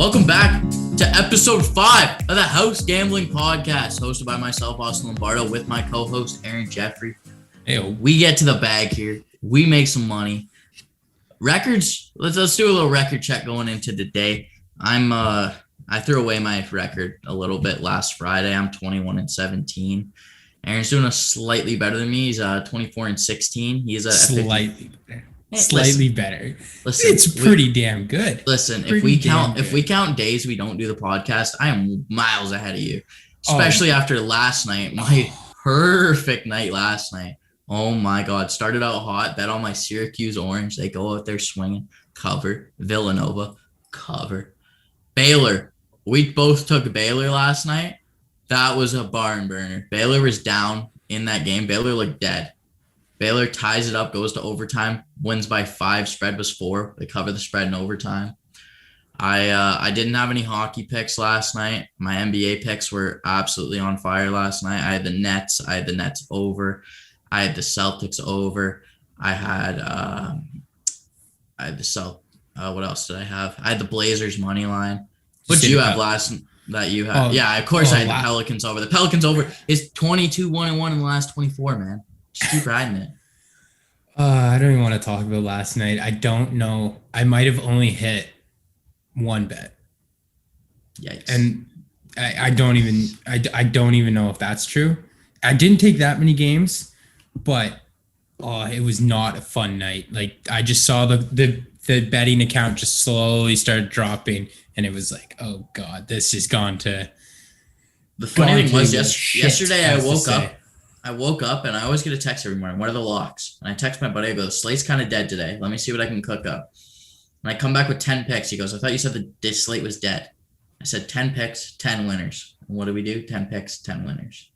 Welcome back to episode 5 of the House Gambling Podcast, hosted by myself, Austin Lombardo, with my co-host, Aaron Jeffrey. Hey, we get to the bag here. We make some money. Records, let's do a little record check going into today. I threw away my record a little bit last Friday. I'm 21-17. Aaron's doing a slightly better than me. He's 24-16. He's slightly better. Hey, Slightly better. Listen, it's pretty damn good. Listen, if we count days we don't do the podcast, I am miles ahead of you. Especially after last night, my perfect night last night. Oh my God! Started out hot. Bet on my Syracuse Orange. They go out there swinging. Cover. Villanova. Cover. Baylor. We both took Baylor last night. That was a barn burner. Baylor was down in that game. Baylor looked dead. Baylor ties it up, goes to overtime, wins by 5. Spread was 4. They cover the spread in overtime. I didn't have any hockey picks last night. My NBA picks were absolutely on fire last night. I had the Nets. Over. I had the Celtics over. I had the what else did I have? I had the Blazers money line. What did you have last that you had? Yeah, of course I had the Pelicans over. The Pelicans over is 22-1-1 in the last 24, man. Just keep riding it. I don't even want to talk about last night. I don't know. I might have only hit one bet. Yikes. And I don't even know if that's true. I didn't take that many games, but it was not a fun night. Like, I just saw the betting account just slowly started dropping, and it was like, oh God, this has gone to. The funny thing was yesterday I woke up and I always get a text every morning. What are the locks? And I text my buddy. I go, the slate's kind of dead today. Let me see what I can cook up. And I come back with 10 picks. He goes, I thought you said the slate was dead. I said 10 picks, 10 winners. And what do we do? 10 picks, 10 winners.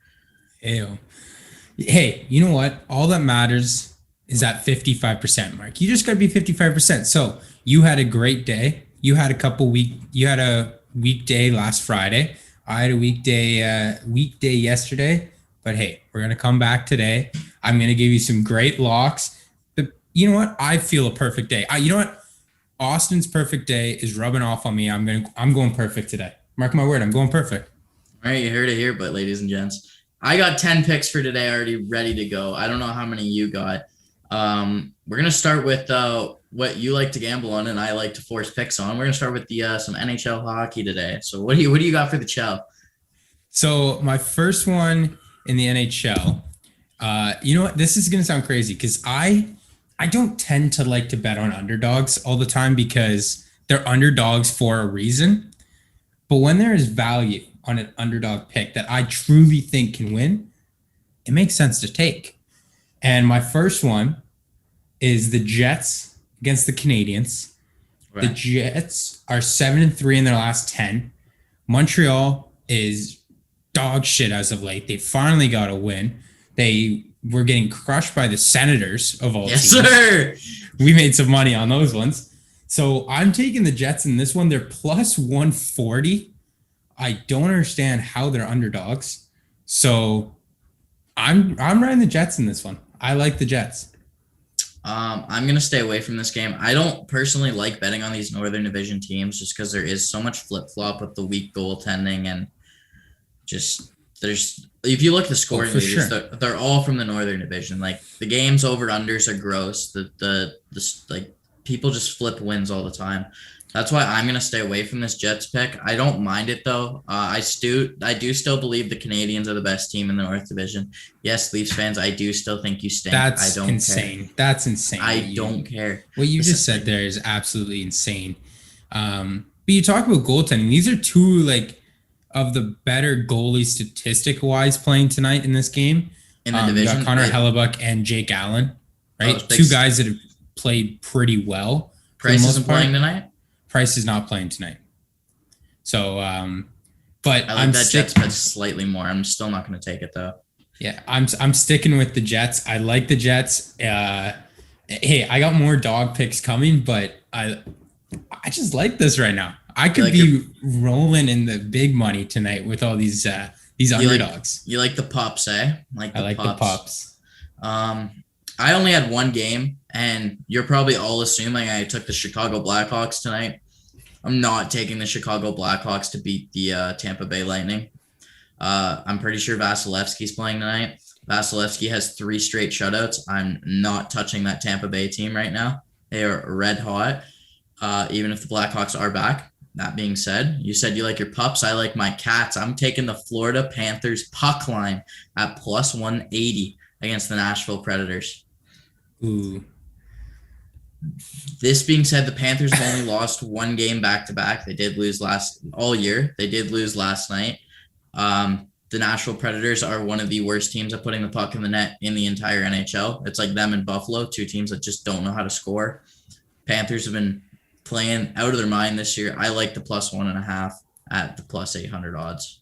Ew. Hey, you know what? All that matters is that 55% mark. You just got to be 55%. So you had a great day. You had a weekday last Friday. I had a weekday yesterday. But hey, we're going to come back today. I'm going to give you some great locks. But you know what? I feel a perfect day. You know what? Austin's perfect day is rubbing off on me. I'm going perfect today. Mark my word, I'm going perfect. All right, you heard it here, but ladies and gents, I got 10 picks for today already ready to go. I don't know how many you got. We're going to start with what you like to gamble on and I like to force picks on. We're going to start with some NHL hockey today. So what do you got for the chow? So my first one in the NHL, you know what? This is going to sound crazy because I don't tend to like to bet on underdogs all the time because they're underdogs for a reason. But when there is value on an underdog pick that I truly think can win, it makes sense to take. And my first one is the Jets against the Canadiens. Right. The Jets are 7-3 in their last 10. Montreal is dog shit as of late. They finally got a win. They were getting crushed by the Senators of all teams. Yes, sir. We made some money on those ones. So I'm taking the Jets in this one. They're plus 140. I don't understand how they're underdogs. So I'm riding the Jets in this one. I like the Jets. I'm going to stay away from this game. I don't personally like betting on these Northern Division teams just because there is so much flip-flop with the weak goaltending and if you look at the scoring leaders, sure, they're all from the Northern Division. Like the games over unders are gross. The people just flip wins all the time. That's why I'm gonna stay away from this Jets pick. I don't mind it though. I do still believe the Canadiens are the best team in the North Division. Yes, Leafs fans, I do still think you stink. That's I don't insane. care. That's insane. I don't care. What you just said there is absolutely insane. But you talk about goaltending. These are two of the better goalies statistic-wise playing tonight in this game. In the division, you got Connor Hellebuck and Jake Allen, right? Two guys that have played pretty well. Price isn't playing tonight? Price is not playing tonight. So, but I like that Jets bet slightly more. I'm still not going to take it, though. Yeah, I'm sticking with the Jets. I like the Jets. Hey, I got more dog picks coming, but I just like this right now. I could be rolling in the big money tonight with all these underdogs. You like the pops, eh? I like the pops. I only had one game, and you're probably all assuming I took the Chicago Blackhawks tonight. I'm not taking the Chicago Blackhawks to beat the Tampa Bay Lightning. I'm pretty sure Vasilevsky's playing tonight. Vasilevsky has 3 straight shutouts. I'm not touching that Tampa Bay team right now. They are red hot, even if the Blackhawks are back. That being said, you said you like your pups. I like my cats. I'm taking the Florida Panthers puck line at plus 180 against the Nashville Predators. Ooh. This being said, the Panthers have only lost 1 game back-to-back. They did lose all year. They did lose last night. The Nashville Predators are one of the worst teams at putting the puck in the net in the entire NHL. It's like them and Buffalo, 2 teams that just don't know how to score. Panthers have been playing out of their mind this year. I like the plus 1.5 at the plus 800 odds.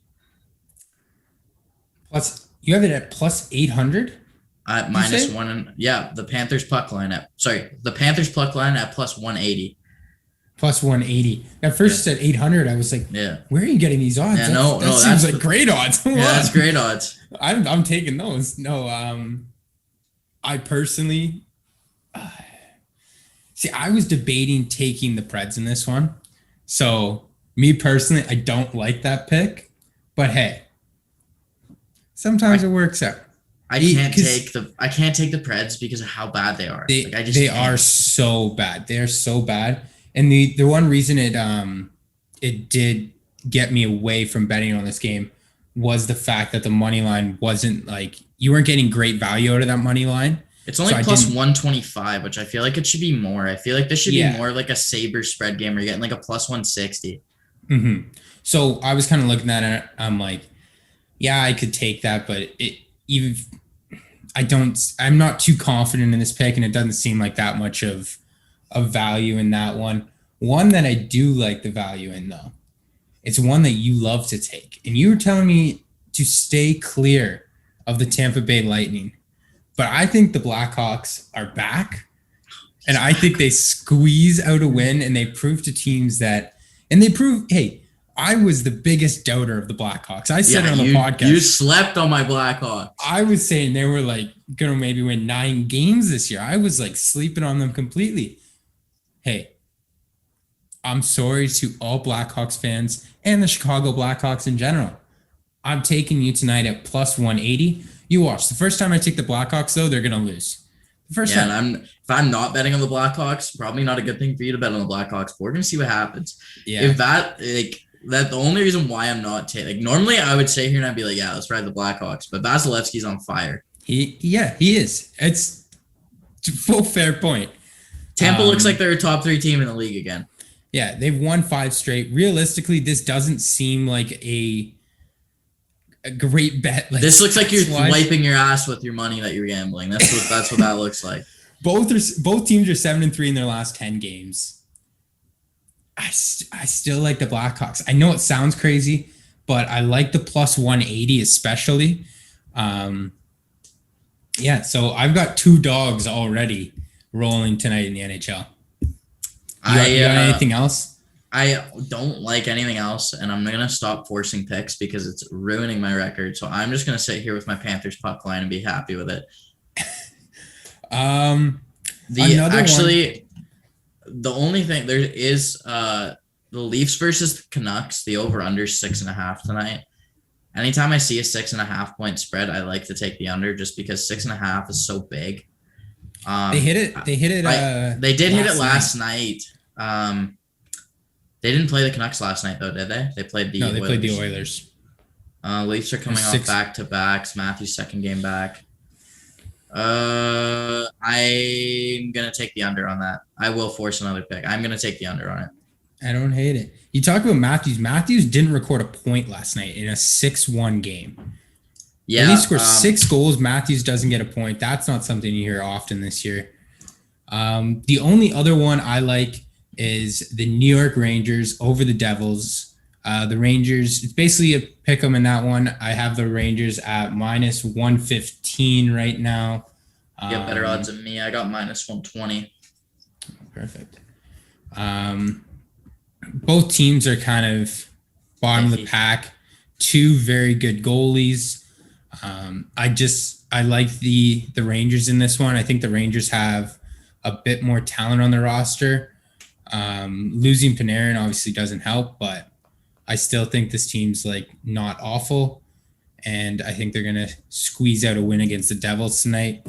You have it at plus 800? At minus 1. Yeah, the Panthers puck line at plus 180. Plus 180. At first you said 800. I was like, where are you getting these odds? Yeah, that seems like great odds. Yeah, that's great odds. I'm taking those. No, I personally, see, I was debating taking the Preds in this one. So me personally, I don't like that pick, but hey, sometimes it works out. I can't take the Preds because of how bad they are. They are so bad. They are so bad. And the one reason it did get me away from betting on this game was the fact that the money line wasn't like, you weren't getting great value out of that money line. It's only plus 125, which I feel like it should be more. I feel like this should be more like a Sabre spread game where you're getting like a plus 160. Mm-hmm. So I was kind of looking at it. I'm like, yeah, I could take that, but I'm not too confident in this pick, and it doesn't seem like that much of value in that one. One that I do like the value in, though, it's one that you love to take. And you were telling me to stay clear of the Tampa Bay Lightning. But I think the Blackhawks are back. And I think they squeeze out a win, and they prove to teams hey, I was the biggest doubter of the Blackhawks. I said it on the podcast. You slept on my Blackhawks. I was saying they were like going to maybe win 9 games this year. I was like sleeping on them completely. Hey, I'm sorry to all Blackhawks fans and the Chicago Blackhawks in general. I'm taking you tonight at plus 180. You watch. The first time I take the Blackhawks, though, they're going to lose. The first time. And if I'm not betting on the Blackhawks, probably not a good thing for you to bet on the Blackhawks. We're going to see what happens. Yeah. If that the only reason why I'm not taking, normally I would stay here and I'd be like, yeah, let's ride the Blackhawks. But Vasilevsky's on fire. He is. It's a full fair point. Tampa looks like they're a top 3 team in the league again. Yeah, they've won 5 straight. Realistically, this doesn't seem like a great bet. This looks like you're wiping your ass with your money that you're gambling. That's what that looks like. Both teams are 7-3 in their last 10 games. I still like the Blackhawks. I know it sounds crazy, but I like the plus 180 especially. So I've got 2 dogs already rolling tonight in the NHL. You got anything else? I don't like anything else, and I'm going to stop forcing picks because it's ruining my record. So I'm just going to sit here with my Panthers puck line and be happy with it. The only thing there is the Leafs versus the Canucks, the over-under 6.5 tonight. Anytime I see a 6.5 point spread, I like to take the under just because 6.5 is so big. They hit it. They hit it last night. They didn't play the Canucks last night, though, did they? They played the Oilers. Played the Oilers. Leafs are coming off back-to-backs. Matthew's second game back. I'm going to take the under on that. I will force another pick. I'm going to take the under on it. I don't hate it. You talk about Matthews. Matthews didn't record a point last night in a 6-1 game. Yeah. He scored 6 goals. Matthews doesn't get a point. That's not something you hear often this year. The only other one I like is the New York Rangers over the Devils. The Rangers, it's basically a pick 'em in that one. I have the Rangers at minus 115 right now. You got better odds than me. I got minus 120. Perfect. Both teams are kind of bottom of the pack. 2 very good goalies. I like the Rangers in this one. I think the Rangers have a bit more talent on the roster. Losing Panarin obviously doesn't help, but I still think this team's like not awful. And I think they're going to squeeze out a win against the Devils tonight.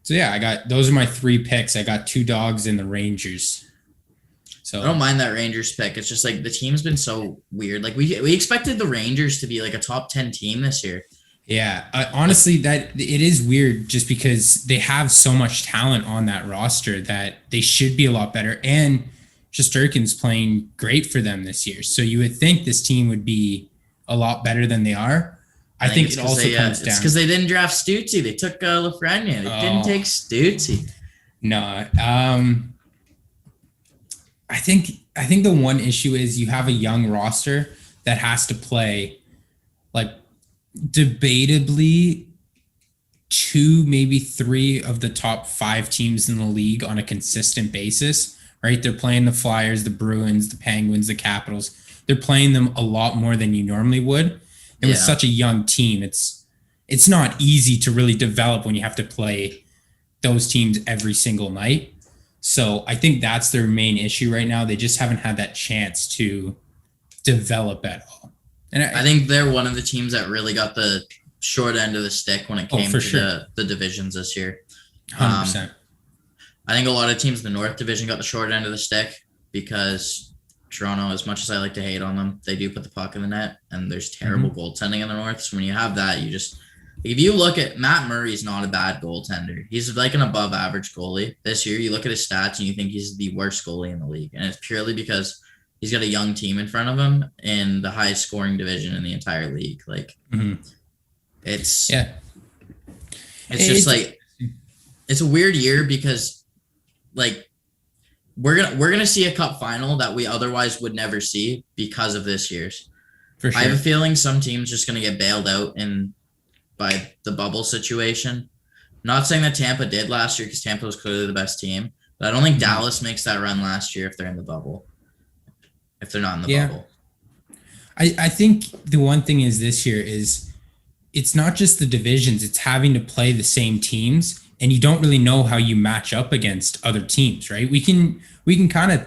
So yeah, those are my 3 picks. I got 2 dogs in the Rangers. So I don't mind that Rangers pick. It's just like the team's been so weird. Like we expected the Rangers to be like a top 10 team this year. Yeah, honestly, that it is weird just because they have so much talent on that roster that they should be a lot better. And Shesterkin's playing great for them this year. So you would think this team would be a lot better than they are. I think it also comes down. It's because they didn't draft Stützle. They took Lafreniere. They didn't take Stützle. No, I think the one issue is you have a young roster that has to play like debatably 2, maybe 3 of the top 5 teams in the league on a consistent basis, right? They're playing the Flyers, the Bruins, the Penguins, the Capitals. They're playing them a lot more than you normally would. And with such a young team, it's not easy to really develop when you have to play those teams every single night. So I think that's their main issue right now. They just haven't had that chance to develop at all. And I think they're one of the teams that really got the short end of the stick when it came to the divisions this year. 100%. I think a lot of teams in the North Division got the short end of the stick because Toronto, as much as I like to hate on them, they do put the puck in the net, and there's terrible goaltending in the North. So when you have that, you just if you look at Matt Murray's not a bad goaltender. He's like an above average goalie. This year, you look at his stats and you think he's the worst goalie in the league. And it's purely because he's got a young team in front of him in the highest scoring division in the entire league. Like it's just like it's a weird year because like we're gonna see a cup final that we otherwise would never see because of this year's. For sure. I have a feeling some team's just gonna get bailed out by the bubble situation. Not saying that Tampa did last year because Tampa was clearly the best team, but I don't think Dallas makes that run last year if they're in the bubble. If they're not in the bubble. I think the one thing is this year is it's not just the divisions, it's having to play the same teams, and you don't really know how you match up against other teams, right? We can kind of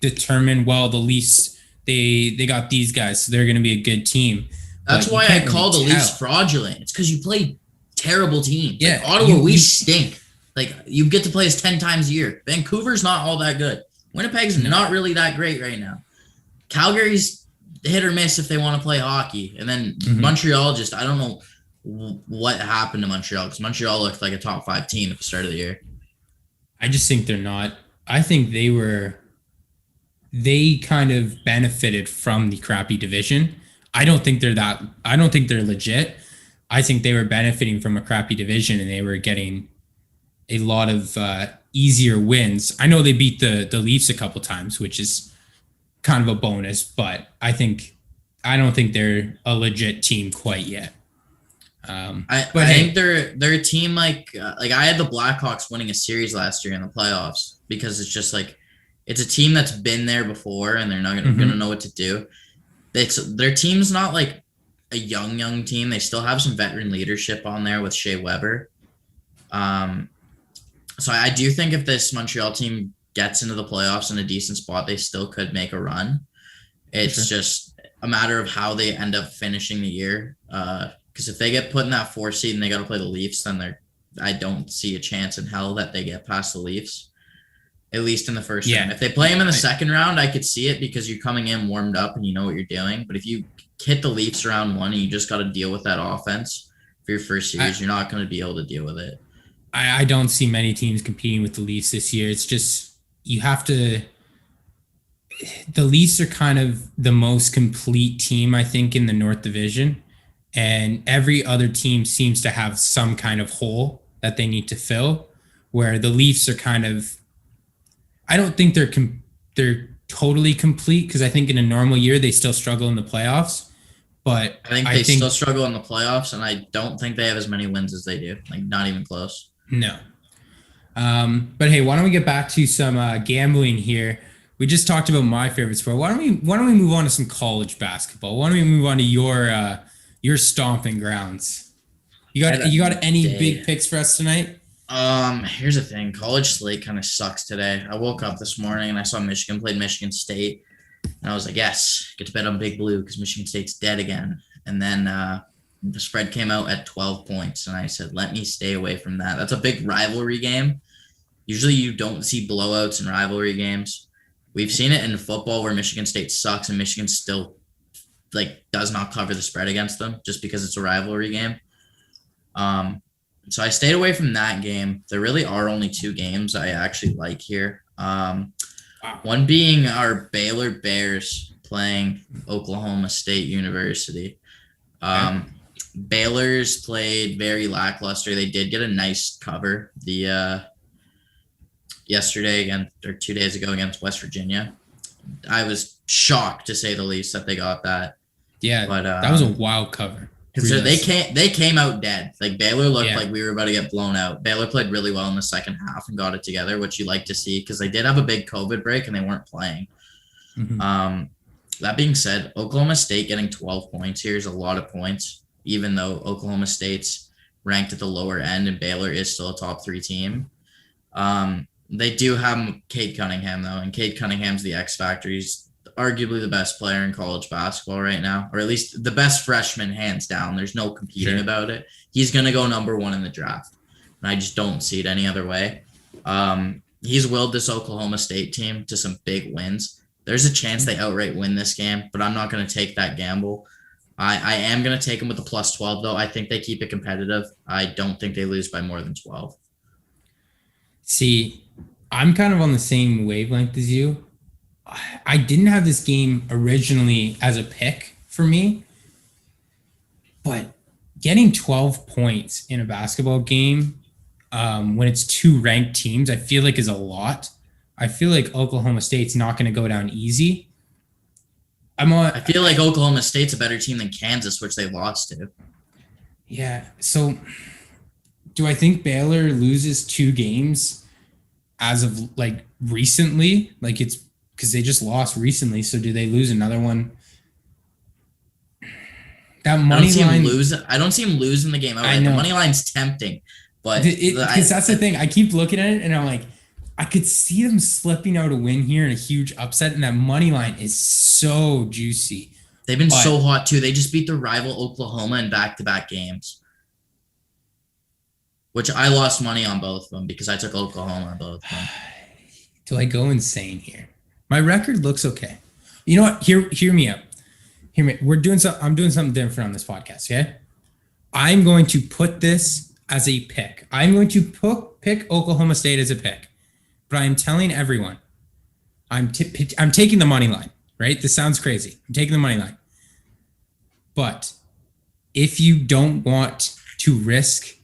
determine, well, the Leafs, they got these guys, so they're going to be a good team. That's why I call the Leafs fraudulent. It's because you play terrible teams. Yeah, like Ottawa, we stink. Like you get to play us 10 times a year. Vancouver's not all that good. Winnipeg's not really that great right now. Calgary's hit or miss if they want to play hockey. And then Montreal just, I don't know what happened to Montreal because Montreal looked like a top 5 team at the start of the year. I just think they're not. I think they kind of benefited from the crappy division. I don't think they're legit. I think they were benefiting from a crappy division and they were getting a lot of easier wins. I know they beat the Leafs a couple times, which is kind of a bonus, but I don't think they're a legit team quite yet. I think they're a team like I had the Blackhawks winning a series last year in the playoffs because it's just like it's a team that's been there before and they're not gonna know what to do. Their team's not like a young team. They still have some veteran leadership on there with Shea Weber. So I do think if this Montreal team gets into the playoffs in a decent spot, they still could make a run. It's just a matter of how they end up finishing the year. Because if they get put in that 4 seed and they got to play the Leafs, then I don't see a chance in hell that they get past the Leafs, at least in the first round. If they play them in the second round, I could see it because you're coming in warmed up and you know what you're doing. But if you hit the Leafs round 1 and you just got to deal with that offense for your first series, you're not going to be able to deal with it. I don't see many teams competing with the Leafs this year. It's just you have to. The Leafs are kind of the most complete team, I think, in the North Division. And every other team seems to have some kind of hole that they need to fill, where the Leafs are kind of, I don't think they're totally complete because I think in a normal year they still struggle in the playoffs. But I think they still struggle in the playoffs, and I don't think they have as many wins as they do. Like not even close. No. But hey, why don't we get back to some gambling here? We just talked about my favorite sport. Why don't we move on to some college basketball? Why don't we move on to your stomping grounds? You got any big picks for us tonight? Here's the thing. College slate kind of sucks today. I woke up this morning and I saw Michigan played Michigan State, and I was like, yes, get to bet on Big Blue because Michigan State's dead again. And then the spread came out at 12 points, and I said, let me stay away from that. That's a big rivalry game. Usually you don't see blowouts in rivalry games. We've seen it in football where Michigan State sucks and Michigan still does not cover the spread against them just because it's a rivalry game. So I stayed away from that game. There really are only two games I actually like here. One being our Baylor Bears playing Oklahoma State University. Baylor's played very lackluster. They did get a nice cover yesterday or 2 days ago against West Virginia. I was shocked, to say the least, that they got that. Yeah, but that was a wild cover. Because they came out dead. Like Baylor looked like we were about to get blown out. Baylor played really well in the second half and got it together, which you like to see because they did have a big COVID break and they weren't playing. Mm-hmm. That being said, Oklahoma State getting 12 points here is a lot of points, even though Oklahoma State's ranked at the lower end and Baylor is still a top 3 team. They do have Cade Cunningham, though, and Cade Cunningham's the X factor. He's arguably the best player in college basketball right now, or at least the best freshman, hands down. There's no competing about it. He's going to go number 1 in the draft, and I just don't see it any other way. He's willed this Oklahoma State team to some big wins. There's a chance they outright win this game, but I'm not going to take that gamble. I am going to take them with a plus 12, though. I think they keep it competitive. I don't think they lose by more than 12. See, I'm kind of on the same wavelength as you. I didn't have this game originally as a pick for me, but getting 12 points in a basketball game when it's 2 ranked teams, I feel like is a lot. I feel like Oklahoma State's not going to go down easy. I feel like Oklahoma State's a better team than Kansas, which they lost to. Yeah. So do I think Baylor loses 2 games as of recently? It's because they just lost recently. So do they lose another one? That money line. I don't see him losing the game. The money line's tempting, but because that's the thing. I keep looking at it and I'm like, I could see them slipping out a win here and a huge upset, and that money line is so juicy. They've been so hot too. They just beat their rival Oklahoma in back-to-back games, which I lost money on both of them because I took Oklahoma on both of them. Do I go insane here? My record looks okay. You know what? Hear me out. I'm doing something different on this podcast. Okay, I'm going to put this as a pick. I'm going to pick Oklahoma State as a pick. But I'm telling everyone, I'm taking the money line, right? This sounds crazy. I'm taking the money line. But if you don't want to risk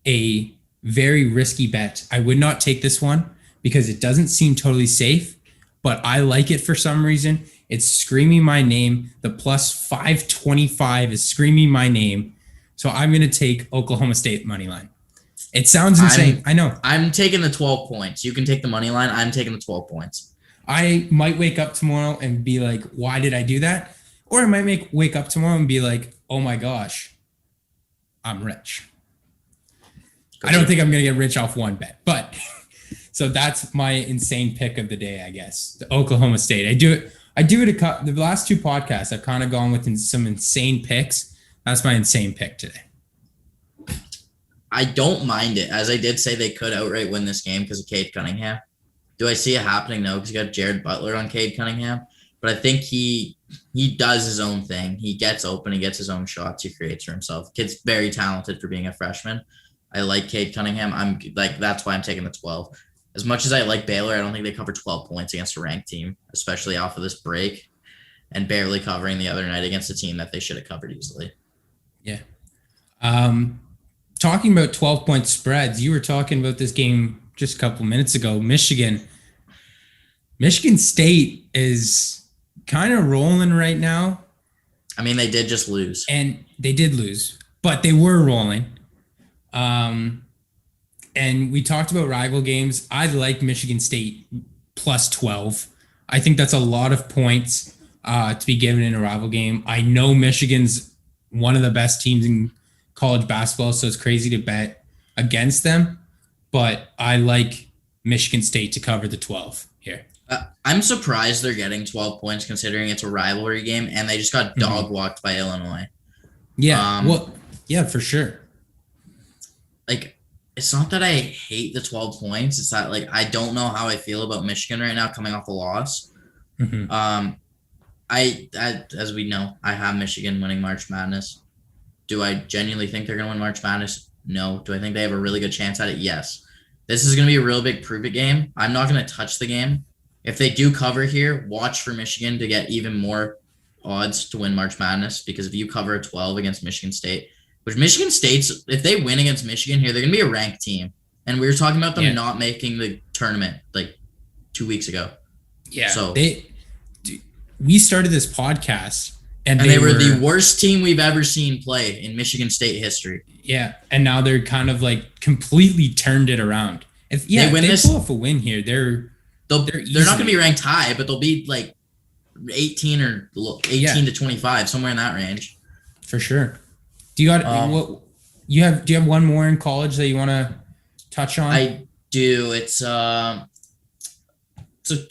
a very risky bet, I would not take this one because it doesn't seem totally safe, but I like it for some reason. It's screaming my name. The plus 525 is screaming my name. So I'm going to take Oklahoma State money line. It sounds insane. I know. I'm taking the 12 points. You can take the money line. I'm taking the 12 points. I might wake up tomorrow and be like, why did I do that? Or I might wake up tomorrow and be like, oh my gosh, I'm rich. I don't think I'm going to get rich off one bet. But so that's my insane pick of the day, I guess. The Oklahoma State. I do it the last 2 podcasts. I've kind of gone with some insane picks. That's my insane pick today. I don't mind it. As I did say, they could outright win this game because of Cade Cunningham. Do I see it happening? No, because you got Jared Butler on Cade Cunningham. But I think he does his own thing. He gets open. He gets his own shots. He creates for himself. Kid's very talented for being a freshman. I like Cade Cunningham. That's why I'm taking the 12. As much as I like Baylor, I don't think they cover 12 points against a ranked team, especially off of this break and barely covering the other night against a team that they should have covered easily. Yeah. Talking about 12-point spreads, you were talking about this game just a couple minutes ago. Michigan State is kind of rolling right now. I mean, they did just lose. And they did lose, but they were rolling. And we talked about rival games. I like Michigan State plus 12. I think that's a lot of points to be given in a rival game. I know Michigan's one of the best teams in college basketball, so it's crazy to bet against them. but I like Michigan State to cover the 12 here. I'm surprised they're getting 12 points considering it's a rivalry game, and they just got dog walked by Illinois. Yeah, yeah, for sure. Like, it's not that I hate the 12 points. It's that, like, I don't know how I feel about Michigan right now coming off a loss. I as we know, I have Michigan winning March Madness. Do I genuinely think they're going to win March Madness? No. Do I think they have a really good chance at it? Yes. This is going to be a real big prove it game. I'm not going to touch the game. If they do cover here, watch for Michigan to get even more odds to win March Madness, because if you cover a 12 against Michigan State, which Michigan State's, if they win against Michigan here, they're going to be a ranked team. And we were talking about them not making the tournament like 2 weeks ago. Yeah. So we started this podcast and they were the worst team we've ever seen play in Michigan State history. Yeah. And now they're kind of like completely turned it around. If they pull off a win here, they're not going to be ranked high, but they'll be like 18 to 25, somewhere in that range. For sure. Do you got do you have one more in college that you want to touch on? I do. It's a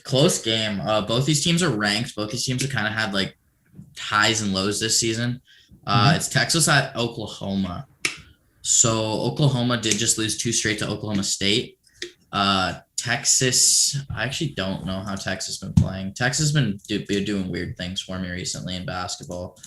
close game. Both these teams are ranked. Both these teams have kind of had like highs and lows this season. It's Texas at Oklahoma. So Oklahoma did just lose 2 straight to Oklahoma State. Texas, I actually don't know how Texas has been playing. Texas has been doing weird things for me recently in basketball.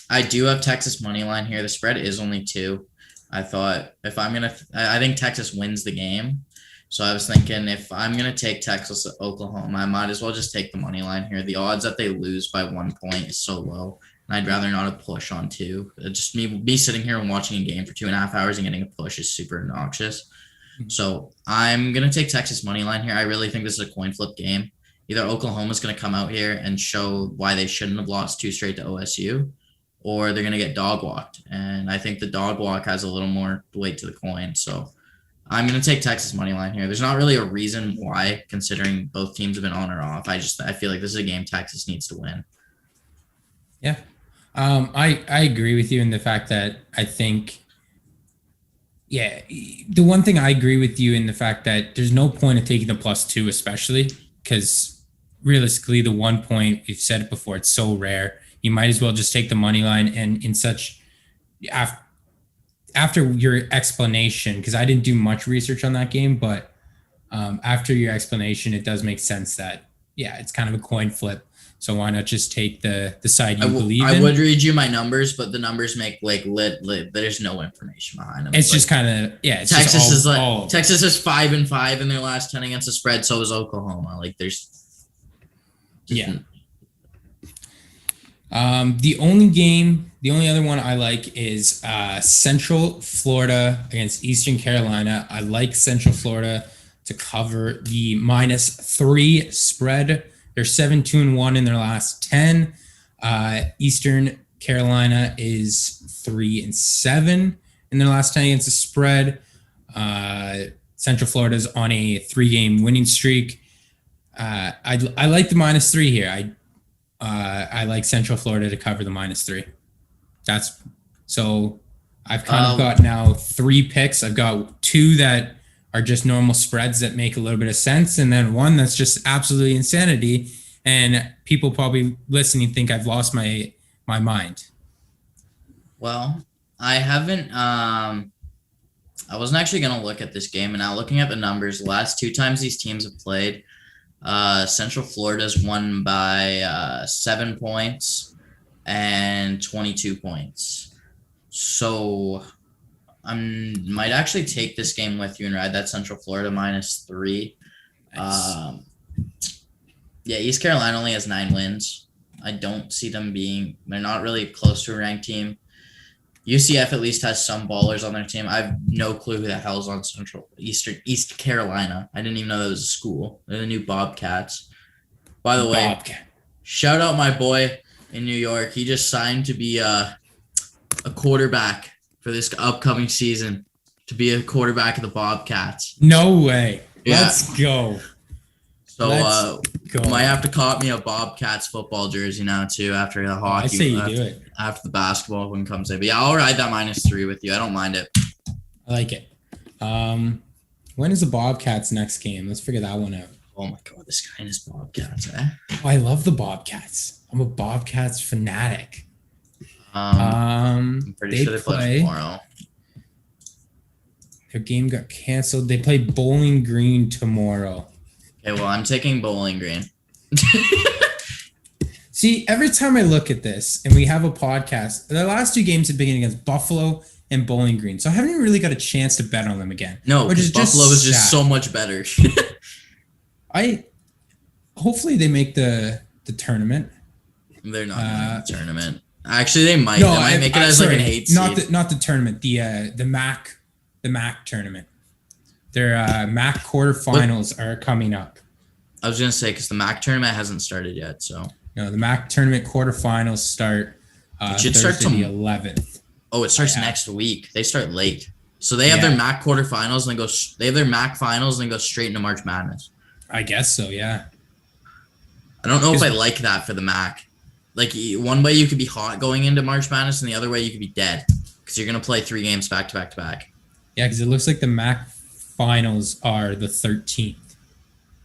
I do have Texas money line here. The spread is only 2. I thought I think Texas wins the game. So I was thinking if I'm going to take Texas at Oklahoma, I might as well just take the money line here. The odds that they lose by 1 point is so low. And I'd rather not a push on 2. Just me sitting here and watching a game for 2.5 hours and getting a push is super obnoxious. So I'm going to take Texas money line here. I really think this is a coin flip game. Either Oklahoma's going to come out here and show why they shouldn't have lost 2 straight to OSU, or they're going to get dog walked. And I think the dog walk has a little more weight to the coin. So I'm going to take Texas money line here. There's not really a reason why, considering both teams have been on or off. I feel like this is a game Texas needs to win. Yeah. I agree with you in the fact that I think, the one thing I agree with you in the fact that there's no point of taking the +2, especially because realistically, the 1 point, we've said it before, it's so rare. You might as well just take the money line. And in such, after your explanation, because I didn't do much research on that game, but after your explanation, it does make sense that, it's kind of a coin flip. So why not just take the side you believe in? I would read you my numbers, but the numbers make like there's no information behind them. It's just kind of Texas is 5-5 in their last 10 against the spread. So is Oklahoma. Like there's the only other one I like is Central Florida against Eastern Carolina. I like Central Florida to cover the -3 spread. They're 7-2-1 in their last 10. Eastern Carolina is 3-7 in their last 10 against the spread. Central Florida is on a 3-game winning streak. I like the -3 here. I like Central Florida to cover the -3. So I've kind of got now 3 picks. I've got 2 that are just normal spreads that make a little bit of sense, and then 1 that's just absolutely insanity. And people probably listening think I've lost my mind. Well, I haven't. I wasn't actually going to look at this game, and now looking at the numbers, the last 2 times these teams have played, Central Florida's won by 7 points and 22 points. So I might actually take this game with you and ride that Central Florida -3. Nice. East Carolina only has 9 wins. I don't see them they're not really close to a ranked team. UCF at least has some ballers on their team. I have no clue who the hell's on East Carolina. I didn't even know that was a school. They're the new Bobcats. By the way, shout out my boy in New York. He just signed to be a quarterback for this upcoming season, to be a quarterback of the Bobcats. No way. Yeah. Let's go. So might have to cop me a Bobcats football jersey now too after the hockey. I say you do it. After the basketball one comes in. But yeah, I'll ride that -3 with you. I don't mind it. I like it. When is the Bobcats next game? Let's figure that one out. Oh my god, this guy and his Bobcats, eh? Oh, I love the Bobcats. I'm a Bobcats fanatic. I'm pretty sure they play tomorrow. Their game got canceled. They play Bowling Green tomorrow. Okay, well, I'm taking Bowling Green. See, every time I look at this and we have a podcast, the last two games have been against Buffalo and Bowling Green. So I haven't even really got a chance to bet on them again. No, because Buffalo is just so much better. Hopefully they make the tournament. They're not in the tournament. Actually, they might. No, they might make it as like an 8 seed. Not the tournament. The MAC tournament. Their MAC quarterfinals are coming up. I was gonna say because the MAC tournament hasn't started yet. So no, the MAC tournament quarterfinals start. It should Thursday start the 11th. Oh, it starts next week. They start late, so they have their MAC quarterfinals and they have their MAC finals and then go straight into March Madness. I guess so. Yeah. I don't know if I like that for the MAC. Like one way you could be hot going into March Madness, and the other way you could be dead because you're gonna play 3 games back to back to back. Yeah, because it looks like the MAC finals are the 13th.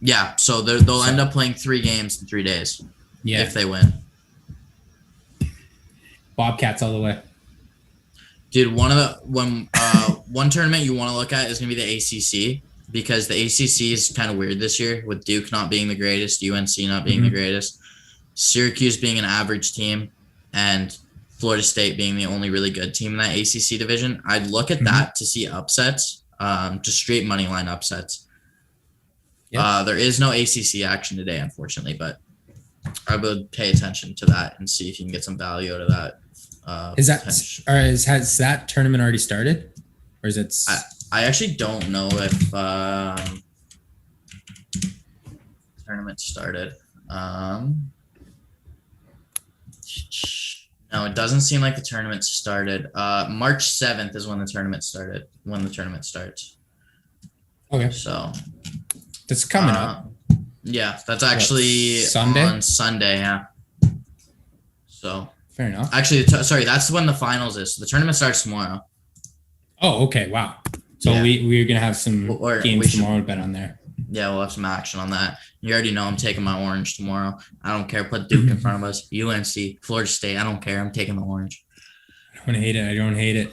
Yeah, so they'll end up playing 3 games in 3 days. Yeah, if they win. Bobcats all the way. Dude, one tournament you want to look at is gonna be the ACC because the ACC is kind of weird this year with Duke not being the greatest, UNC not being the greatest, Syracuse being an average team, and Florida State being the only really good team in that ACC division. I'd look at that to see upsets, just straight money line upsets. Yeah. There is no ACC action today, unfortunately, but I would pay attention to that and see if you can get some value out of that. Has that tournament already started, or is it? I actually don't know if tournament started. No, it doesn't seem like the tournament started. March 7th is when the tournament started. When the tournament starts. Okay. So that's coming up. Yeah, that's actually Sunday. On Sunday, yeah. So fair enough. Actually, sorry, that's when the finals is. So the tournament starts tomorrow. Oh, okay. Wow. So we're gonna have some games tomorrow to bet on there. Yeah, we'll have some action on that. You already know I'm taking my orange tomorrow. I don't care. Put Duke in front of us. UNC, Florida State. I don't care. I'm taking the orange. I don't hate it.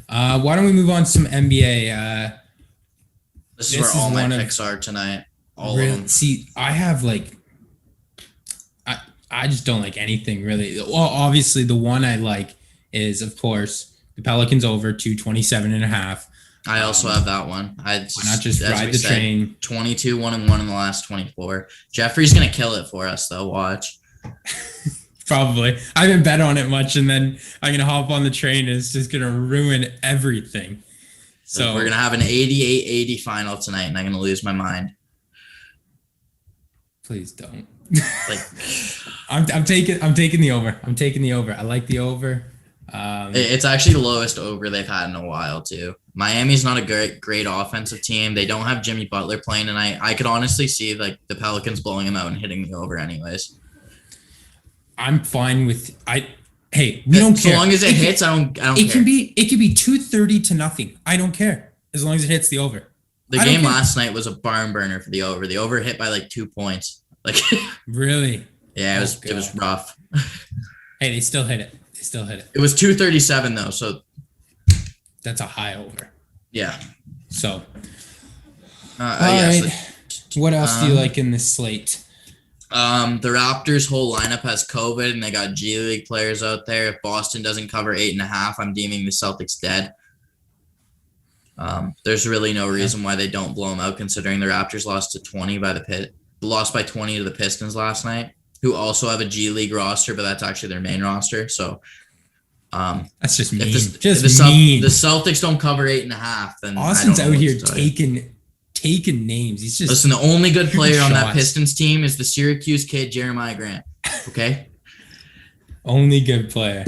Why don't we move on to some NBA? This is where all my picks are tonight. All of them. See, I have I just don't like anything really. Well, obviously the one I like is, of course, the Pelicans over 227.5. I also have that one. Why not just ride the train? 22, 1-1 in the last 24. Jeffrey's going to kill it for us, though. Watch. Probably. I haven't bet on it much, and then I'm going to hop on the train, and it's just going to ruin everything. So we're going to have an 88-80 final tonight, and I'm going to lose my mind. Please don't. I'm taking the over. I like the over. It's actually the lowest over they've had in a while too. Miami's not a great offensive team. They don't have Jimmy Butler playing, and I could honestly see like the Pelicans blowing them out and hitting the over anyways. I'm fine with we don't care. So long as it hits, I don't care. It can be 230-0. I don't care as long as it hits the over. The game last night was a barn burner for the over. The over hit by like 2 points. Like really? Yeah, it was rough. Hey, they still hit it. It was 237 though, so that's a high over. Yeah. So, all right. What else do you like in this slate? The Raptors' whole lineup has COVID, and they got G League players out there. If Boston doesn't cover 8.5, I'm deeming the Celtics dead. There's really no reason why they don't blow them out, considering the Raptors lost by 20 to the Pistons last night, who also have a G League roster, but that's actually their main roster. So that's just mean. If the Celtics don't cover 8.5, then Austin's out here taking names. He's just listen. The only good player on that Pistons team is the Syracuse kid Jeremiah Grant. Okay, only good player.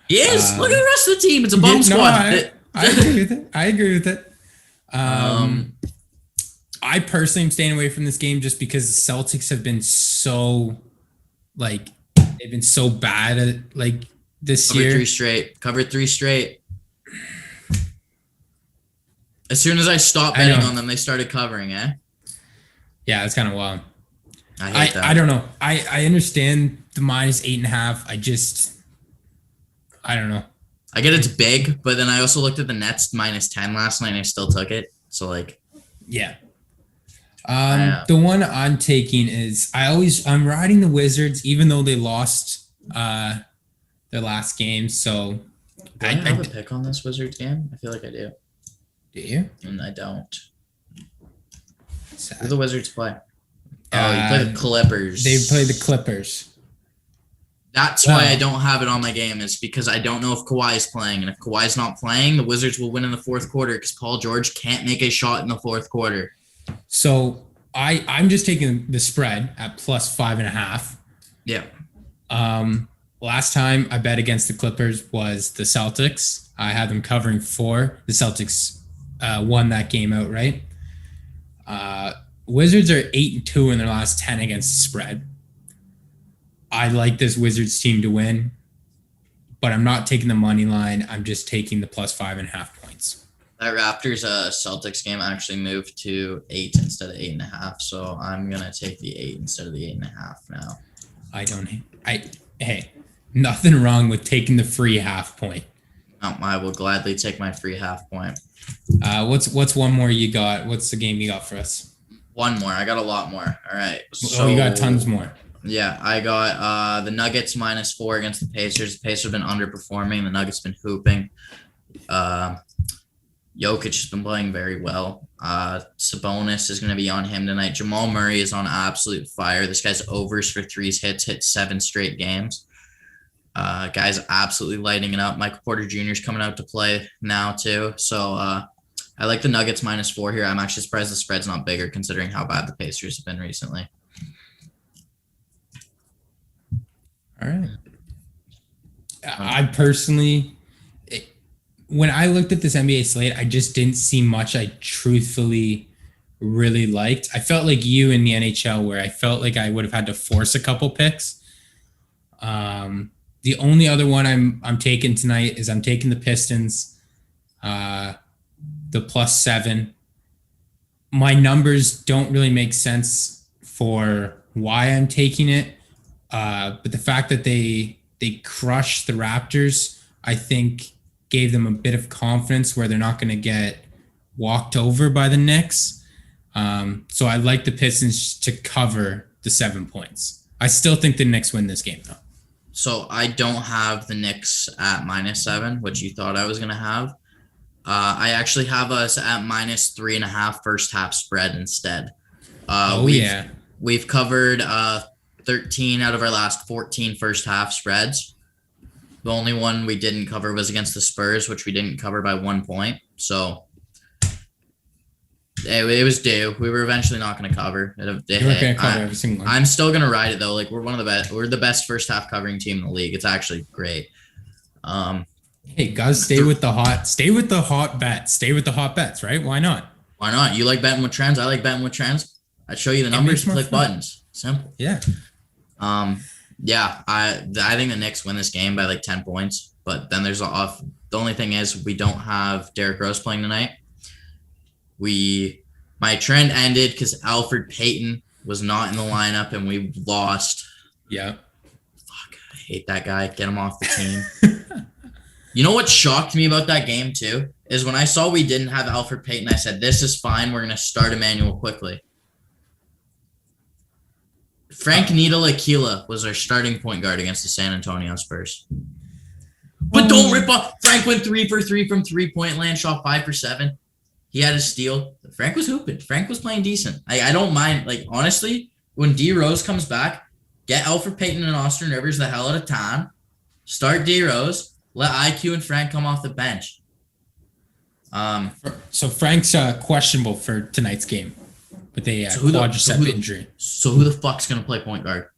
He is. Look at the rest of the team. It's a bum squad. I agree with it. I personally am staying away from this game just because the Celtics have been so they've been so bad at this year. Covered 3 straight. As soon as I stopped betting on them, they started covering, eh? Yeah, it's kind of wild. I hate that. I don't know. I understand the -8.5. I don't know. I get it's big, but then I also looked at the Nets -10 last night and I still took it. So like, yeah. The one I'm taking is I'm riding the Wizards even though they lost their last game. So do I have a pick on this Wizards game? I feel like I do. Do you? And I don't. Sad. Who do the Wizards play? Oh, you play the Clippers. They play the Clippers. That's why I don't have it on my game, is because I don't know if Kawhi is playing. And if Kawhi's not playing, the Wizards will win in the fourth quarter because Paul George can't make a shot in the fourth quarter. So I'm just taking the spread at +5.5. Yeah. Last time I bet against the Clippers was the Celtics. I had them covering 4. The Celtics won that game outright. Wizards are 8-2 in their last 10 against the spread. I like this Wizards team to win, but I'm not taking the money line. I'm just taking the +5.5 points. That Raptors Celtics game actually moved to 8 instead of 8.5, so I'm gonna take the 8 instead of the 8.5 now. Hey, nothing wrong with taking the free half point. I will gladly take my free half point. What's one more you got? What's the game you got for us? One more. I got a lot more. All right. So, you got tons more. Yeah, I got the Nuggets -4 against the Pacers. The Pacers have been underperforming. The Nuggets have been hooping. Jokic has been playing very well. Sabonis is going to be on him tonight. Jamal Murray is on absolute fire. This guy's overs for threes hit 7 straight games. Guy's absolutely lighting it up. Michael Porter Jr. is coming out to play now too. So I like the Nuggets -4 here. I'm actually surprised the spread's not bigger considering how bad the Pacers have been recently. All right. I personally, when I looked at this NBA slate, I just didn't see much I truthfully really liked. I felt like you in the NHL, where I felt like I would have had to force a couple picks. The only other one I'm taking tonight is I'm taking the Pistons, the +7. My numbers don't really make sense for why I'm taking it, but the fact that they crushed the Raptors, I think, gave them a bit of confidence where they're not going to get walked over by the Knicks. So I like the Pistons to cover the 7 points. I still think the Knicks win this game, though. So I don't have the Knicks at -7, which you thought I was going to have. I actually have us at -3.5 first half spread instead. We've covered 13 out of our last 14 first half spreads. The only one we didn't cover was against the Spurs, which we didn't cover by 1 point. So it was due. We were eventually not going to cover. I'm still going to ride it though. Like, we're one of the best. We're the best first half covering team in the league. It's actually great. Hey guys, stay with the hot bets. Stay with the hot bets, right? Why not? Why not? You like betting with trends. I like betting with trends. I show you the numbers. Click buttons. Simple. Yeah. Yeah. I think the Knicks win this game by like 10 points. But then there's the only thing is we don't have Derrick Rose playing tonight. My trend ended because Alfred Payton was not in the lineup and we lost. Yeah. Fuck, I hate that guy. Get him off the team. You know what shocked me about that game too is when I saw we didn't have Alfred Payton, I said, this is fine. We're going to start Emmanuel quickly. Frank Ntilikina was our starting point guard against the San Antonio Spurs. But don't rip off. Frank went 3 for 3 from 3-point land, shot 5 for 7. He had a steal. Frank was hooping. Frank was playing decent. I don't mind. Like, honestly, when D Rose comes back, get Alfred Payton and Austin Rivers the hell out of town. Start D Rose. Let IQ and Frank come off the bench. So Frank's questionable for tonight's game with a quadricep injury. So who the fuck's gonna play point guard?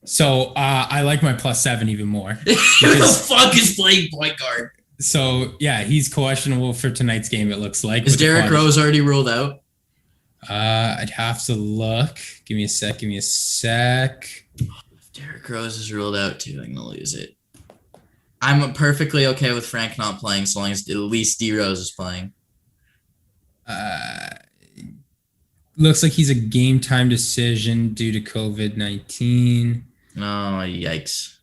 So I like my +7 even more. Who the fuck is playing point guard? So yeah, he's questionable for tonight's game. It looks like. Is Derrick Rose already ruled out? I'd have to look. Give me a sec. If Derrick Rose is ruled out too, I'm gonna lose it. I'm perfectly okay with Frank not playing so long as at least D Rose is playing. Uh, looks like he's a game time decision due to COVID-19. Oh, yikes.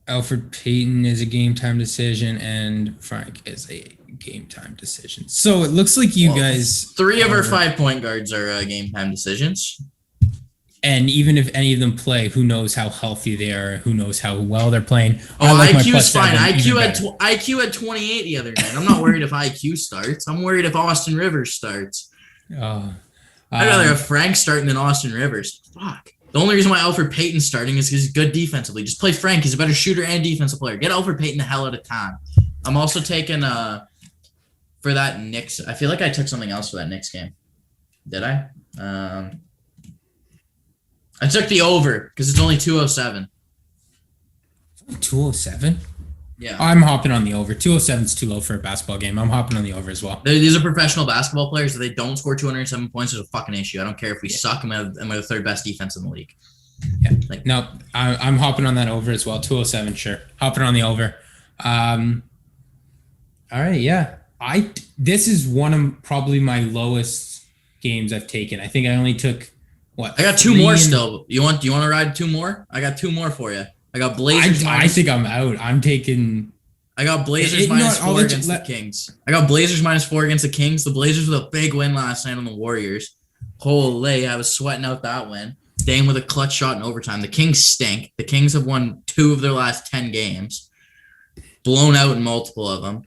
Alfred Payton is a game time decision, and Frank is a game time decision. So it looks like you guys. 3 of our 5 point guards are game time decisions. And even if any of them play, who knows how healthy they are? Who knows how well they're playing? IQ's fine. IQ had 28 the other night. I'm not worried if IQ starts. I'm worried if Austin Rivers starts. I'd rather have Frank starting than Austin Rivers. Fuck. The only reason why Alfred Payton's starting is because he's good defensively. Just play Frank. He's a better shooter and defensive player. Get Alfred Payton the hell out of town. I'm also taking for that Knicks. I feel like I took something else for that Knicks game. Did I? I took the over because it's only 207. 207? Yeah. I'm hopping on the over. 207 is too low for a basketball game. I'm hopping on the over as well. These are professional basketball players. If they don't score 207 points, there's a fucking issue. I don't care if we suck and we're the third best defense in the league. Yeah. No, I'm hopping on that over as well. 207, sure. Hopping on the over. All right, yeah. This is one of probably my lowest games I've taken. I think I only took what? I got 2 more still. Do you want to ride 2 more? I got 2 more for you. I got Blazers. I think I'm out. I'm taking. I got Blazers -4 against the Kings. I got Blazers -4 against the Kings. The Blazers with a big win last night on the Warriors. Holy, I was sweating out that win. Dame with a clutch shot in overtime. The Kings stink. The Kings have won 2 of their last 10 games. Blown out in multiple of them.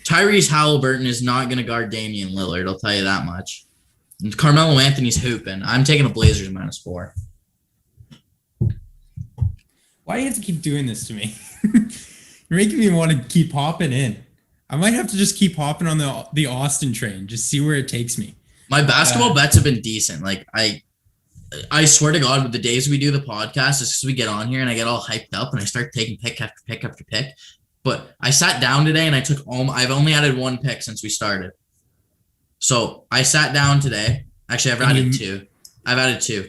Tyrese Halliburton is not going to guard Damian Lillard. I'll tell you that much. And Carmelo Anthony's hooping. I'm taking the Blazers -4. Why do you have to keep doing this to me? You're making me want to keep hopping in. I might have to just keep hopping on the Austin train. Just see where it takes me. My basketball bets have been decent. Like I swear to God, with the days we do the podcast, it's because we get on here and I get all hyped up and I start taking pick after pick after pick. But I sat down today and I took I've only added 1 pick since we started. So I sat down today. Actually, I've added 2.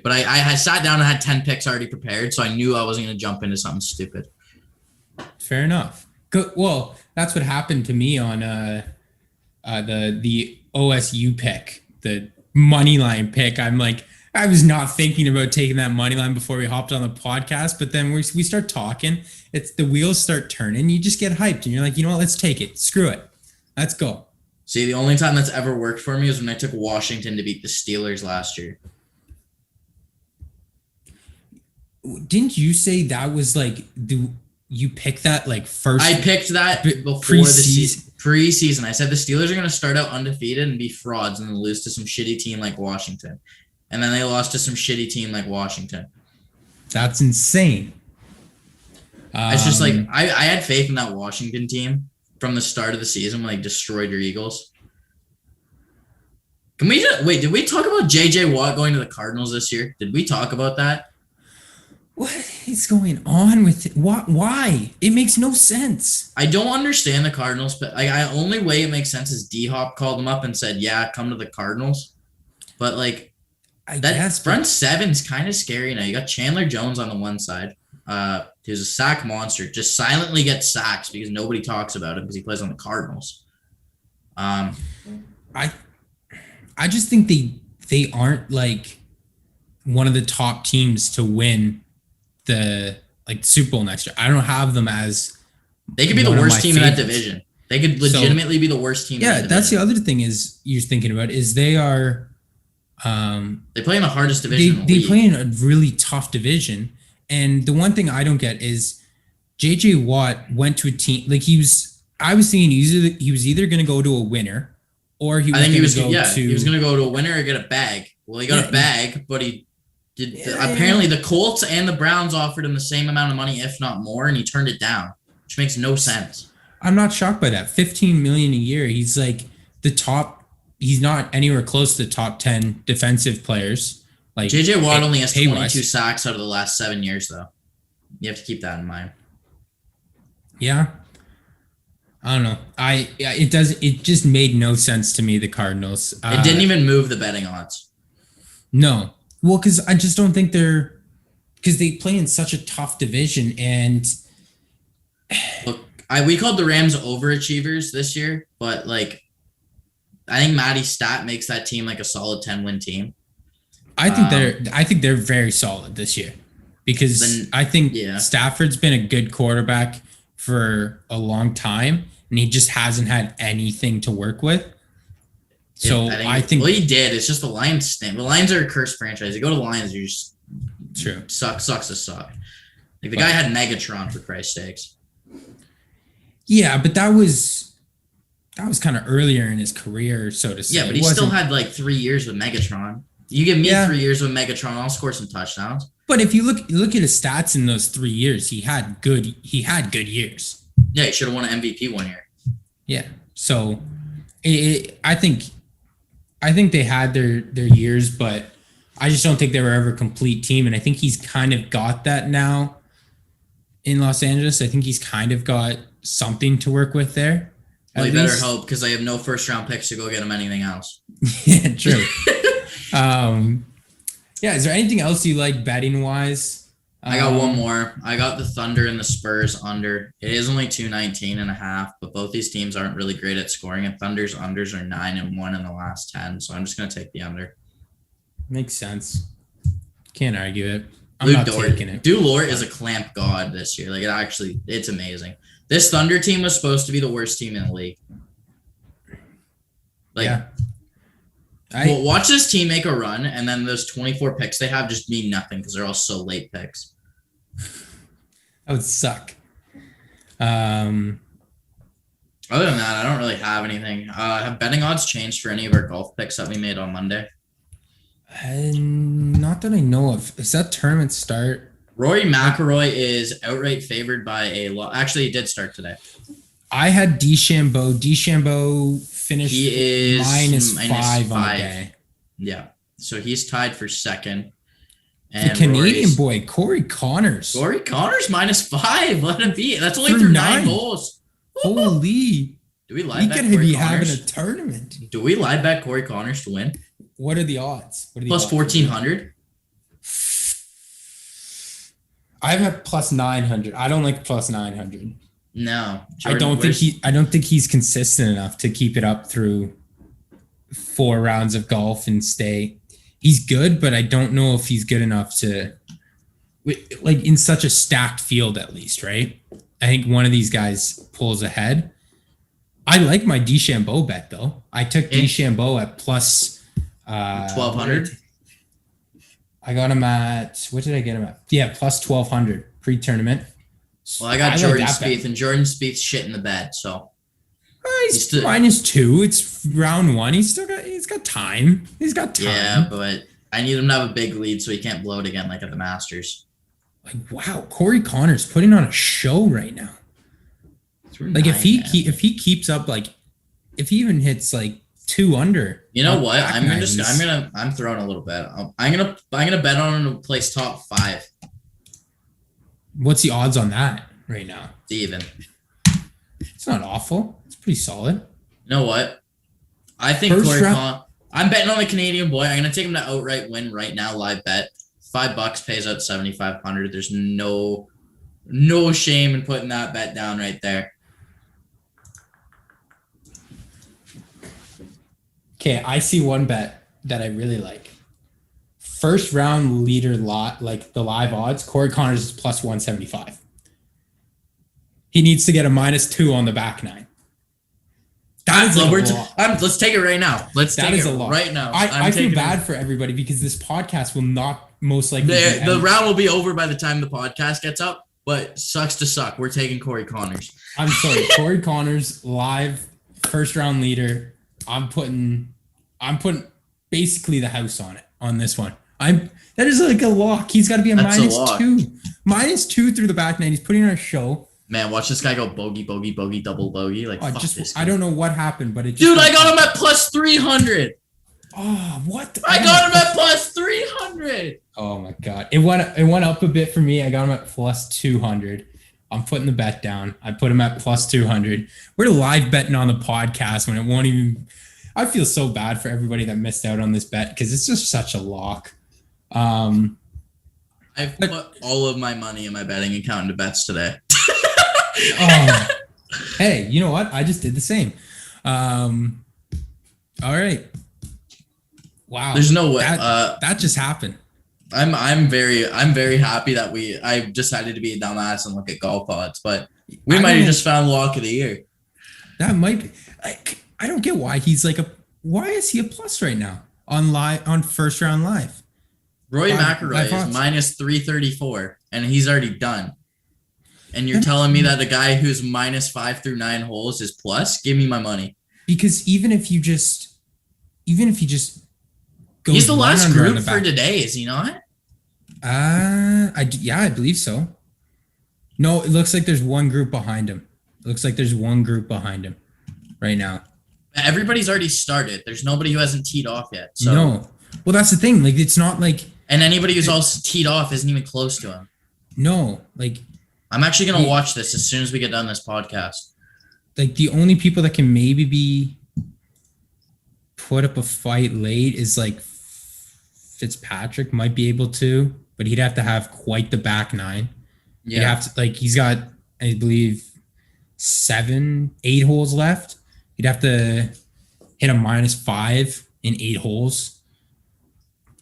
But I sat down and had 10 picks already prepared, so I knew I wasn't going to jump into something stupid. Fair enough. Good. Well, that's what happened to me on the OSU pick, the money line pick. I'm like, I was not thinking about taking that money line before we hopped on the podcast, but then we start talking. It's the wheels start turning. You just get hyped, and you're like, you know what? Let's take it. Screw it. Let's go. See, the only time that's ever worked for me is when I took Washington to beat the Steelers last year. Didn't you say that was like you picked that like first? I picked that before the preseason. I said the Steelers are going to start out undefeated and be frauds and then lose to some shitty team like Washington. And then they lost to some shitty team like Washington. That's insane. It's just like I had faith in that Washington team from the start of the season when they destroyed your Eagles. Can we just wait? Did we talk about JJ Watt going to the Cardinals this year? Did we talk about that? What is going on with it? Why? It makes no sense. I don't understand the Cardinals, but only way it makes sense is D-Hop called them up and said, "Yeah, come to the Cardinals." But like that front seven's kind of scary now. You got Chandler Jones on the one side, who's a sack monster, just silently gets sacks because nobody talks about him because he plays on the Cardinals. I just think they aren't like one of the top teams to win the Super Bowl next year. I don't have them as they could be the worst team in that division. They could legitimately be the worst team. Yeah, that's the other thing is you're thinking about is they are. They play in the hardest division. They play in a really tough division, and the one thing I don't get is JJ Watt went to a team like he was. I was thinking he was either going to go to a winner, or he was going to go to a winner or get a bag. Well, he got a bag, but he. Apparently, the Colts and the Browns offered him the same amount of money, if not more, and he turned it down, which makes no sense. I'm not shocked by that. $15 million a year. He's like the top. He's not anywhere close to the top 10 defensive players. Like JJ Watt only has 22 sacks out of the last 7 years, though. You have to keep that in mind. Yeah, I don't know. It just made no sense to me. The Cardinals. It didn't even move the betting odds. No. Well, because I just don't think because they play in such a tough division. And look, we called the Rams overachievers this year, but like I think Matty's stat makes that team like a solid 10-win team. I think they're very solid this year because I think Stafford's been a good quarterback for a long time, and he just hasn't had anything to work with. So I think he did. It's just the Lions thing. The Lions are a cursed franchise. You go to the Lions, you just sucks to suck. Like the guy had Megatron, for Christ's sakes. Yeah, but that was kind of earlier in his career, so to say. Yeah, but he still had like 3 years with Megatron. You give me 3 years with Megatron, I'll score some touchdowns. But if you look at his stats in those 3 years, he had good years. Yeah, he should have won an MVP 1 year. Yeah. So I think they had their years, but I just don't think they were ever a complete team. And I think he's kind of got that now in Los Angeles. I think he's kind of got something to work with there. Well, you better hope, because they have no first round picks to go get him anything else. Yeah, true. Is there anything else you like betting wise? I got one more. I got the Thunder and the Spurs under. It is only 219.5, but both these teams aren't really great at scoring. And Thunder's unders are 9-1 in the last 10, so I'm just gonna take the under. Makes sense. Can't argue it. I'm not taking it. Dulort is a clamp god this year. Like it's amazing. This Thunder team was supposed to be the worst team in the league. Well, watch this team make a run, and then those 24 picks they have just mean nothing because they're all so late picks. That would suck. Other than that, I don't really have anything. Have betting odds changed for any of our golf picks that we made on Monday? Not that I know of. Is that tournament start? Rory McIlroy is outright favored by a lot. Actually, he did start today. I had DeChambeau. DeChambeau finished minus five on the day. Yeah. So he's tied for second. And the Canadian boy, Corey Connors. Corey Connors -5. Let him be. That's only through 9 holes. Holy. Do we live bet Corey Connors? He could be having a tournament. Do we live bet Corey Connors to win? What are the odds? Plus 1,400. I've had plus 900. I don't like plus 900. No, Jordan, I don't think he's consistent enough to keep it up through 4 rounds of golf and stay. He's good, but I don't know if he's good enough to, like, in such a stacked field at least, right? I think one of these guys pulls ahead. I like my DeChambeau bet though. I took DeChambeau at plus 1,200. I got him at, what did I get him at? Yeah, plus 1,200 pre-tournament. Well, I got Jordan Spieth, and Jordan Spieth's shit in the bed, so he's -2. It's round 1. He's got time. He's got time. Yeah, but I need him to have a big lead so he can't blow it again like at the Masters. Like, wow, Corey Connors putting on a show right now. Like if he keeps up, like if he even hits like 2 under. You know what? I'm throwing a little bet. I'm gonna bet on him to place top 5. What's the odds on that right now? It's even. It's not awful. It's pretty solid. You know what? I think I'm betting on the Canadian boy. I'm gonna take him to outright win right now. Live bet. $5 pays out 7,500. There's no shame in putting that bet down right there. Okay, I see one bet that I really like. First round leader lot, like the live odds, Corey Connors is plus 175. He needs to get a -2 on the back 9. Let's take it right now. Let's take it right now. I feel bad for everybody because this podcast will not most likely. The round will be over by the time the podcast gets up, but sucks to suck. We're taking Corey Connors. I'm sorry, Corey Connors live first round leader. I'm putting basically the house on it on this one. That is like a lock. He's got to be a -2. -2 through the back 9. He's putting on a show. Man, watch this guy go bogey, bogey, bogey, double bogey. Like, I don't know what happened, but dude, I got him at plus 300. Oh, what? I got him at plus 300. Oh my god, it went up a bit for me. I got him at plus 200. I'm putting the bet down. I put him at plus 200. We're live betting on the podcast when it won't even. I feel so bad for everybody that missed out on this bet because it's just such a lock. I've put all of my money in my betting account into bets today. Hey, you know what? I just did the same. All right. Wow. There's no way. That just happened. I'm very happy that I decided to be a dumbass and look at golf odds, but we might have just found lock of the year. That might be. I don't get why he's like why is he a plus right now on first round live? Rory McIlroy is minus 334 and he's already done. And you're telling me that the guy who's minus 5 through 9 holes is plus? Give me my money. Because even if you just go, he's the last group for today, is he not? I believe so. No, it looks like there's one group behind him. Right now. Everybody's already started. There's nobody who hasn't teed off yet. So. No. Well, that's the thing. Like, it's not like. And anybody who's also teed off isn't even close to him. No, like. I'm actually gonna watch this as soon as we get done this podcast. Like, the only people that can maybe be put up a fight late is like Fitzpatrick might be able to, but he'd have to have quite the back nine. Yeah. He'd have to, like, he's got, I believe, 7-8 holes left. He'd have to hit a -5 in 8 holes.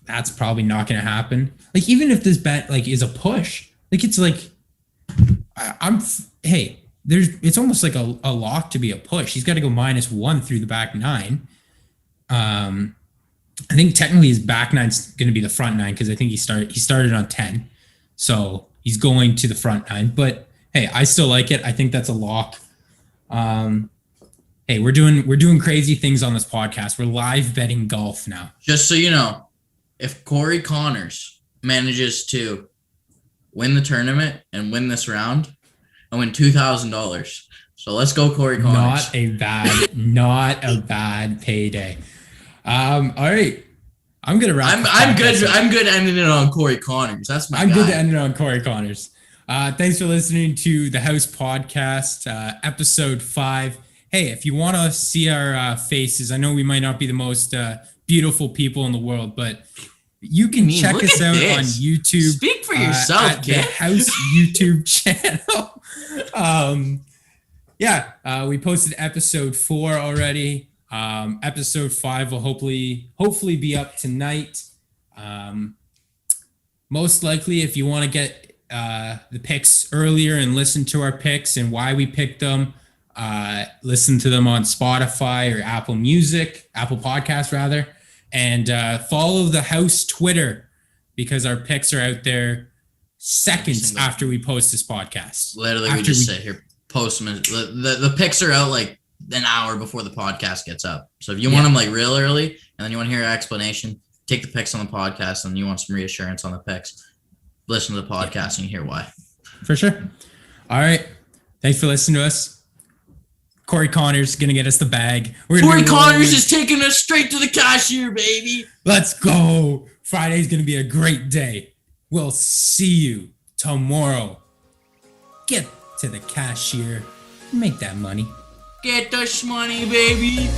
That's probably not going to happen. Like, even if this bet like is a push, like, it's like, it's almost like a lock to be a push. He's got to go -1 through the back nine. I think technically his back nine's going to be the front nine because I think he started on 10, so he's going to the front nine. But hey, I still like it. I think that's a lock. Hey, we're doing crazy things on this podcast. We're live betting golf now. Just so you know, if Corey Connors manages to win the tournament and win this round, I win $2,000. So let's go, Corey Connors. Not a bad payday. All right. I'm gonna wrap. I'm good ending it on Corey Connors. That's my. I'm good to end it on Corey Connors. Thanks for listening to the House Podcast, episode 5. Hey, if you want to see our faces, I know we might not be the most beautiful people in the world, but you can check us out on YouTube. Speak for yourself, at the House YouTube channel. We posted episode 4 already. Episode 5 will hopefully be up tonight. Most likely, if you want to get the picks earlier and listen to our picks and why we picked them, listen to them on Spotify or Apple Podcasts rather, and follow the House Twitter because our picks are out there seconds after we post this podcast. Literally, we just sit here, post them. The picks are out like an hour before the podcast gets up. So if you want them like real early and then you want to hear an explanation, take the picks on the podcast and you want some reassurance on the picks, listen to the podcast and you hear why. For sure. All right. Thanks for listening to us. Corey Connors is going to get us the bag. Corey Connors is taking us straight to the cashier, baby. Let's go. Friday's going to be a great day. We'll see you tomorrow. Get to the cashier. Make that money. Get the money, baby.